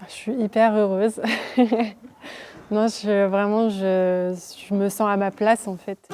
Je suis hyper heureuse. Non, je me sens à ma place en fait.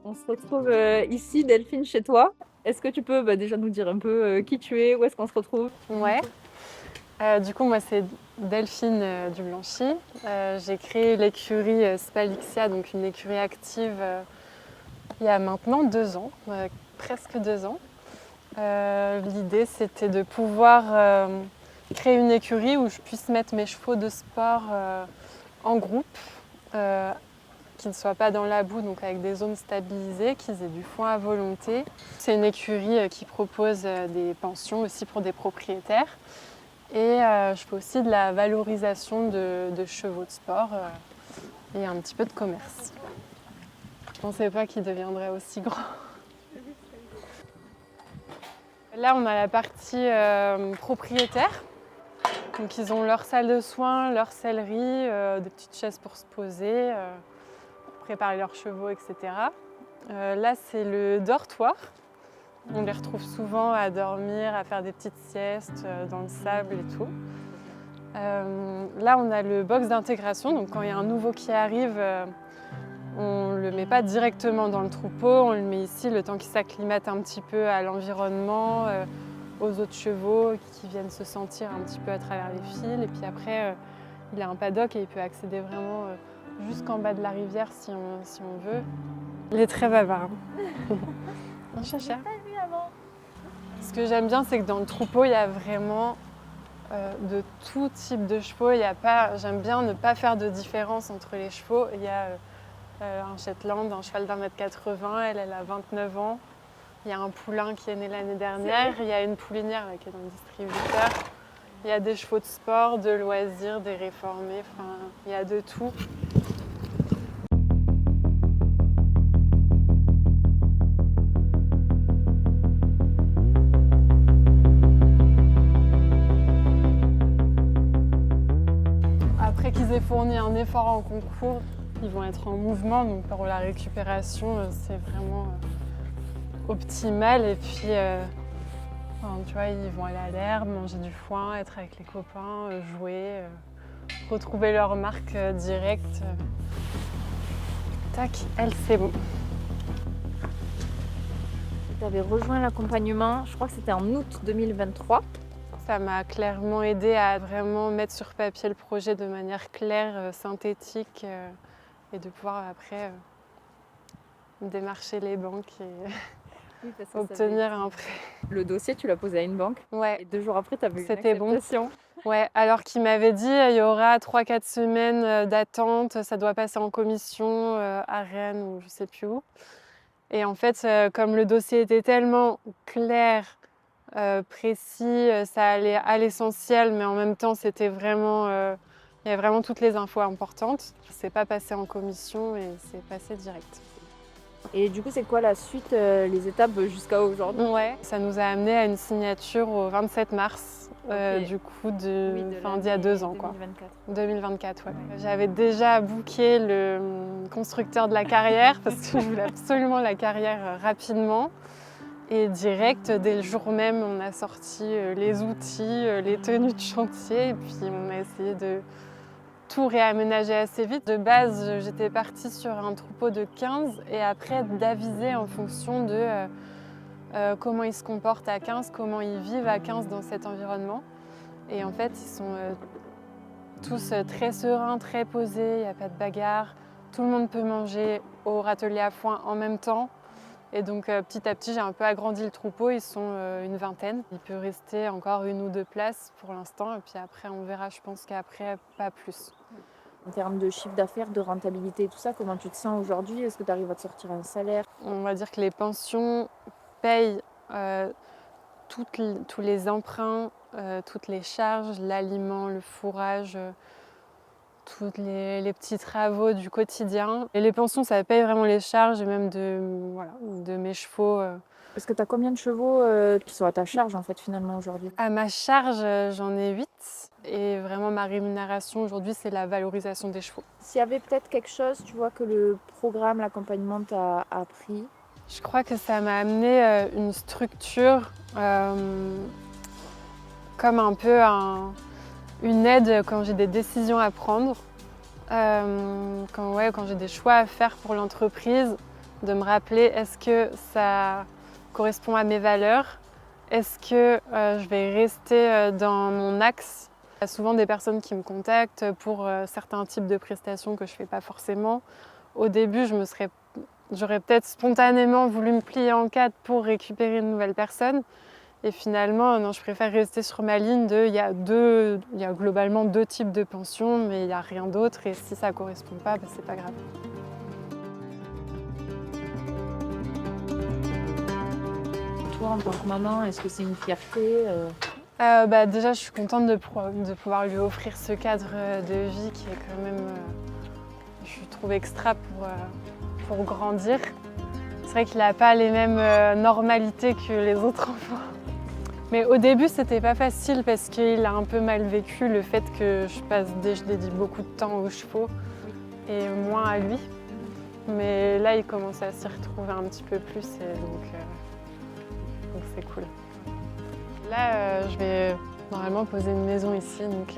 On se retrouve ici, Delphine, chez toi. Est-ce que tu peux déjà nous dire un peu qui tu es, où est-ce qu'on se retrouve? Ouais. Du coup, moi, c'est Delphine Dublanchy. J'ai créé l'écurie Spalixia, donc une écurie active, il y a maintenant 2 ans, presque 2 ans. L'idée, c'était de pouvoir créer une écurie où je puisse mettre mes chevaux de sport en groupe, euh, qui ne soient pas dans la boue, donc avec des zones stabilisées, qu'ils aient du foin à volonté. C'est une écurie qui propose des pensions aussi pour des propriétaires. Et je fais aussi de la valorisation de chevaux de sport et un petit peu de commerce. Je ne pensais pas qu'il deviendrait aussi grand. Là, on a la partie propriétaire. Donc, ils ont leur salle de soins, leur sellerie, des petites chaises pour se poser, pour préparer leurs chevaux, etc. Là, c'est le dortoir. On les retrouve souvent à dormir, à faire des petites siestes dans le sable et tout. Là, on a le box d'intégration. Donc, quand il y a un nouveau qui arrive, on ne le met pas directement dans le troupeau. On le met ici le temps qu'il s'acclimate un petit peu à l'environnement, aux autres chevaux qui viennent se sentir un petit peu à travers les fils. Et puis après, il a un paddock et il peut accéder vraiment jusqu'en bas de la rivière si on veut. Il est très bavard. Un chacha. Ce que j'aime bien, c'est que dans le troupeau, il y a vraiment de tout type de chevaux. J'aime bien ne pas faire de différence entre les chevaux. Il y a un Shetland, un cheval d'1,80 m, elle a 29 ans. Il y a un poulain qui est né l'année dernière. Il y a une poulinière qui est dans le distributeur. Il y a des chevaux de sport, de loisirs, des réformés. Enfin, il y a de tout. Après qu'ils aient fourni un effort en concours, ils vont être en mouvement. Donc pour la récupération, c'est vraiment optimal. Et puis, tu vois, ils vont aller à l'herbe, manger du foin, être avec les copains, jouer, retrouver leur marque directe. Tac, elle, c'est bon. Tu avais rejoint l'accompagnement, je crois que c'était en août 2023. Ça m'a clairement aidé à vraiment mettre sur papier le projet de manière claire, synthétique, et de pouvoir après démarcher les banques et Oui, parce que obtenir un prêt. le dossier, tu l'as posé à une banque. Ouais, Et 2 jours après, tu avais eu une c'était bon. acceptation. Ouais, alors qu'il m'avait dit il y aura 3-4 semaines d'attente, ça doit passer en commission à Rennes ou je sais plus où. Et en fait, comme le dossier était tellement clair, précis, ça allait à l'essentiel, mais en même temps, il y avait vraiment toutes les infos importantes. C'est pas passé en commission et c'est passé direct. Et du coup, c'est quoi la suite, les étapes jusqu'à aujourd'hui? Ouais, ça nous a amené à une signature au 27 mars, Ok. du coup, d'il y a l'année 2 ans, quoi. 2024. 2024, ouais. J'avais déjà booké le constructeur de la carrière parce que je voulais absolument la carrière rapidement. Et direct, dès le jour même, on a sorti les outils, les tenues de chantier, et puis on a essayé de tout réaménager assez vite. De base, j'étais partie sur un troupeau de 15 et après d'aviser en fonction de comment ils se comportent à 15, comment ils vivent à 15 dans cet environnement. Et en fait, ils sont tous très sereins, très posés, il n'y a pas de bagarre. Tout le monde peut manger au râtelier à foin en même temps. Et donc petit à petit, j'ai un peu agrandi le troupeau, ils sont une vingtaine. Il peut rester encore 1 ou 2 places pour l'instant, et puis après on verra, je pense qu'après, pas plus. En termes de chiffre d'affaires, de rentabilité et tout ça, comment tu te sens aujourd'hui? Est-ce que tu arrives à te sortir un salaire? On va dire que les pensions payent tous les emprunts, toutes les charges, l'aliment, le fourrage, tous les petits travaux du quotidien. Et les pensions, ça paye vraiment les charges, et même de mes chevaux. Parce que tu as combien de chevaux qui sont à ta charge en fait finalement aujourd'hui? À ma charge, j'en ai 8 et vraiment ma rémunération aujourd'hui, c'est la valorisation des chevaux. S'il y avait peut-être quelque chose, tu vois, que le programme, l'accompagnement t'a appris? Je crois que ça m'a amené une structure comme un peu une aide quand j'ai des décisions à prendre, quand j'ai des choix à faire pour l'entreprise, de me rappeler est-ce que ça correspond à mes valeurs? Est-ce que je vais rester dans mon axe? Il y a souvent des personnes qui me contactent pour certains types de prestations que je ne fais pas forcément. Au début, j'aurais peut-être spontanément voulu me plier en quatre pour récupérer une nouvelle personne. Et finalement, non, je préfère rester sur ma ligne il y a globalement 2 types de pensions, mais il n'y a rien d'autre. Et si ça ne correspond pas, c'est pas grave. Toi, en tant que maman, est-ce que c'est une fierté? Déjà, je suis contente de pouvoir lui offrir ce cadre de vie qui est quand même, je trouve, extra pour grandir. C'est vrai qu'il n'a pas les mêmes normalités que les autres enfants. Mais au début, c'était pas facile parce qu'il a un peu mal vécu le fait que je dédie beaucoup de temps aux chevaux et moins à lui. Mais là, il commence à s'y retrouver un petit peu plus et donc c'est cool. Là, je vais normalement poser une maison ici, donc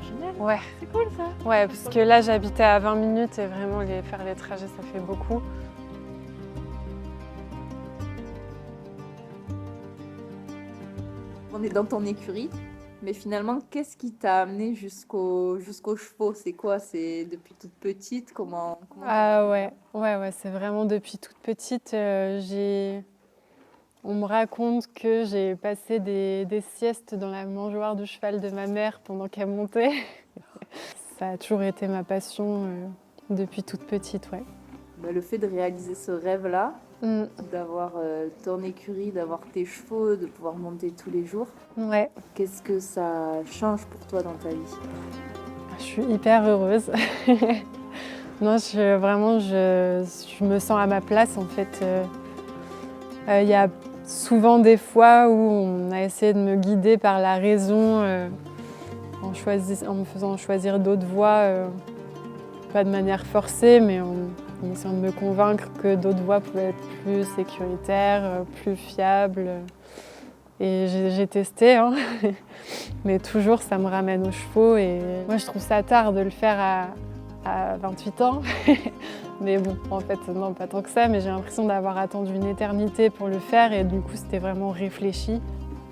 Génial, ouais. c'est cool ça. Ouais, parce que là, j'habitais à 20 minutes et vraiment, faire les trajets, ça fait beaucoup. On est dans ton écurie, mais finalement, qu'est-ce qui t'a amené jusqu'aux chevaux? C'est quoi? C'est depuis toute petite? Comment Ah ouais, c'est vraiment depuis toute petite. On me raconte que j'ai passé des siestes dans la mangeoire du cheval de ma mère pendant qu'elle montait. Ça a toujours été ma passion depuis toute petite, ouais. Le fait de réaliser ce rêve-là, Mm, d'avoir ton écurie, d'avoir tes chevaux, de pouvoir monter tous les jours, ouais, qu'est-ce que ça change pour toi dans ta vie? je suis hyper heureuse. Non, je me sens à ma place en fait. Il y a souvent des fois où on a essayé de me guider par la raison en me faisant choisir d'autres voies, pas de manière forcée, mais en essayant de me convaincre que d'autres voies pouvaient être plus sécuritaires, plus fiables. Et j'ai testé, hein. Mais toujours ça me ramène aux chevaux et moi je trouve ça tard de le faire à 28 ans. Mais bon, en fait, non, pas tant que ça, mais j'ai l'impression d'avoir attendu une éternité pour le faire et du coup, c'était vraiment réfléchi.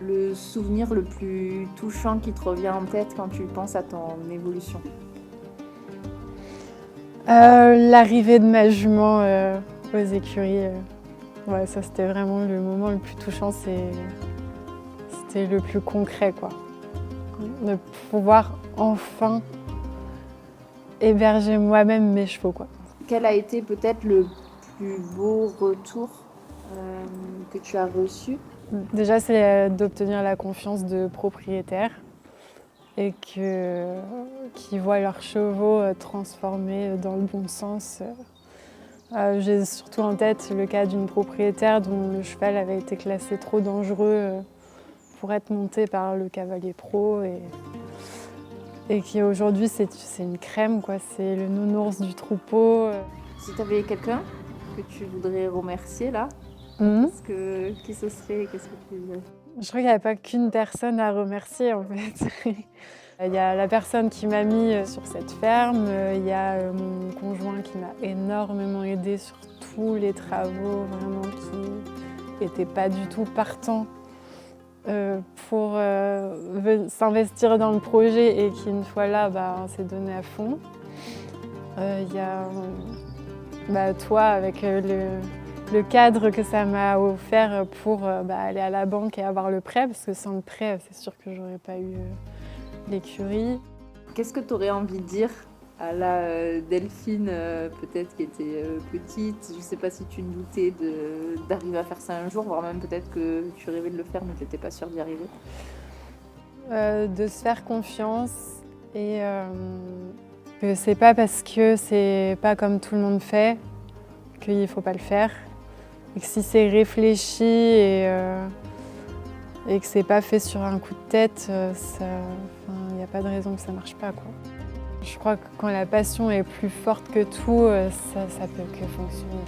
Le souvenir le plus touchant qui te revient en tête quand tu penses à ton évolution? L'arrivée de ma jument aux écuries, ouais, ça c'était vraiment le moment le plus touchant, c'était le plus concret, quoi. De pouvoir enfin héberger moi-même mes chevaux, quoi. Quel a été peut-être le plus beau retour que tu as reçu? Déjà, c'est d'obtenir la confiance de propriétaires et qui voient leurs chevaux transformés dans le bon sens. J'ai surtout en tête le cas d'une propriétaire dont le cheval avait été classé trop dangereux pour être monté par le cavalier pro et qui aujourd'hui c'est une crème, quoi. C'est le nounours du troupeau. Si tu avais quelqu'un que tu voudrais remercier là, qui ce serait? Qu'est-ce que tu dirais? Je crois qu'il n'y a pas qu'une personne à remercier en fait. Il y a la personne qui m'a mis sur cette ferme, il y a mon conjoint qui m'a énormément aidée sur tous les travaux, vraiment qui n'était pas du tout partant pour s'investir dans le projet et qui, une fois là, s'est donné à fond. Il y a toi avec le cadre que ça m'a offert pour aller à la banque et avoir le prêt, parce que sans le prêt, c'est sûr que j'aurais pas eu l'écurie. Qu'est-ce que tu aurais envie de dire à la Delphine, peut-être qui était petite? Je ne sais pas si tu doutais d'arriver à faire ça un jour, voire même peut-être que tu rêvais de le faire mais tu n'étais pas sûre d'y arriver. De se faire confiance et que c'est pas parce que c'est pas comme tout le monde fait qu'il faut pas le faire. Et que si c'est réfléchi et que c'est pas fait sur un coup de tête, il n'y a pas de raison que ça marche pas, quoi. Je crois que quand la passion est plus forte que tout, ça peut que fonctionner.